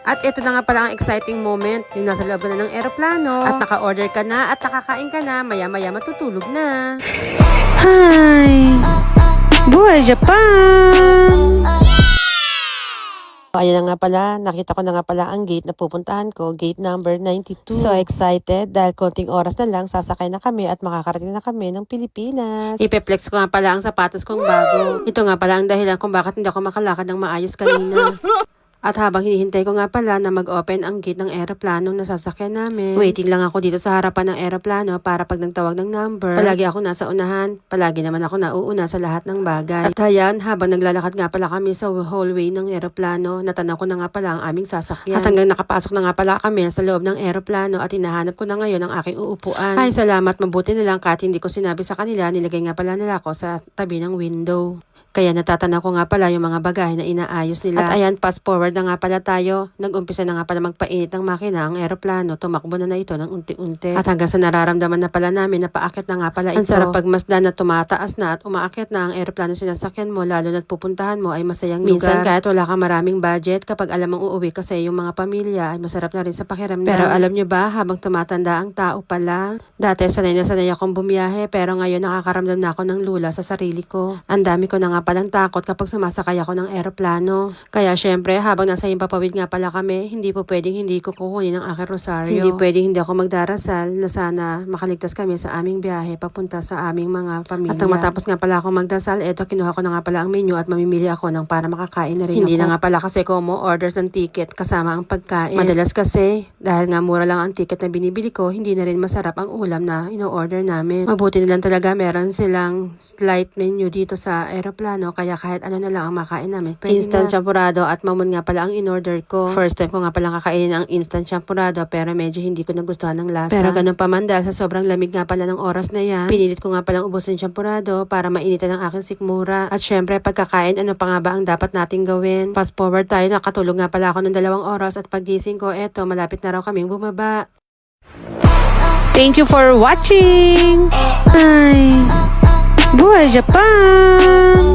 At ito na nga pala ang exciting moment, yung nasa loob ka na ng eroplano at naka-order ka na at nakakain ka na, maya-maya matutulog na. Hi! Buhay Japan! Ayan na nga pala, nakita ko na nga pala ang gate na pupuntahan ko, gate number 92. So excited dahil konting oras na lang sasakay na kami at makakarating na kami ng Pilipinas. Ipeplex ko nga pala ang sapatos kong bago. Ito nga pala ang dahilan kung bakit hindi ako makalakad ng maayos kanina. At habang hinihintay ko nga pala na mag-open ang gate ng eroplano na sasakyan namin, waiting lang ako dito sa harapan ng eroplano para pag nagtawag ng number, palagi ako nasa unahan, palagi naman ako nauuna sa lahat ng bagay. At ayan, habang naglalakad nga pala kami sa hallway ng eroplano, natanaw ko na nga pala ang aming sasakyan. At hanggang nakapasok na nga pala kami sa loob ng eroplano at hinahanap ko na ngayon ang aking uupuan. Ay salamat, mabuti na lang kahit hindi ko sinabi sa kanila, nilagay nga pala nila ako sa tabi ng window. Kaya natatanaw ko nga pala yung mga bagahe na inaayos nila. At ayan, fast forward na nga pala tayo. Nag-umpisa na nga pala magpainit ng makina ang eroplano. Tumakbo na ito ng unti-unti. At hanggang sa nararamdaman na pala namin na paakit na nga pala ito. Ang sarap pagmasdan na tumataas na at umaakit na ang eroplano sinasakyan mo, lalo na't pupuntahan mo ay masayang lugar. Minsan kahit wala kang maraming budget, kapag alam mong uuwi kasi yung mga pamilya ay masarap na rin sa pakiramdam. Pero alam nyo ba, habang tumatanda ang tao pala, dati sanay na sanay akong bumiyahe, pero ngayon nakakaramdam na ako ng lula sa sarili ko. Ang dami ko na nga palang takot kapag sumasakay ako ng eroplano. Kaya syempre, habang nasa himpapawid nga pala kami, hindi po pwedeng hindi ko kukunin ang aking rosaryo. Hindi pwedeng hindi ako magdarasal na sana makaligtas kami sa aming biyahe papunta sa aming mga pamilya. At nang matapos nga pala ako magdasal, eto kinuha ko na nga pala ang menu at mamimili ako ng para makakain na rin hindi ako. Hindi na nga pala kasi ko mo orders ng ticket kasama ang pagkain. Madalas kasi, dahil nga mura lang ang ticket na binibili ko, hindi na rin masarap ang ulam na ino-order namin. Mabuti na lang talaga meron silang slight menu dito sa eroplano, kaya kahit ano na lang ang makain namin. Instant champurrado at mamon nga pala ang in-order ko. First time ko nga palang kakainin ang instant champurrado pero medyo hindi ko nagustuhan ng lasa. Pero ganun pa man dahil sa sobrang lamig nga pala ng oras na yan, pinilit ko nga palang ubusin champurrado para mainitan ang aking sikmura. At syempre pagkakain, ano pa nga ba ang dapat nating gawin? Fast forward tayo, nakatulog nga pala ako ng 2 oras at paggising ko, eto malapit na raw kaming bumaba. Thank you for watching! Hi! Buhay Japan!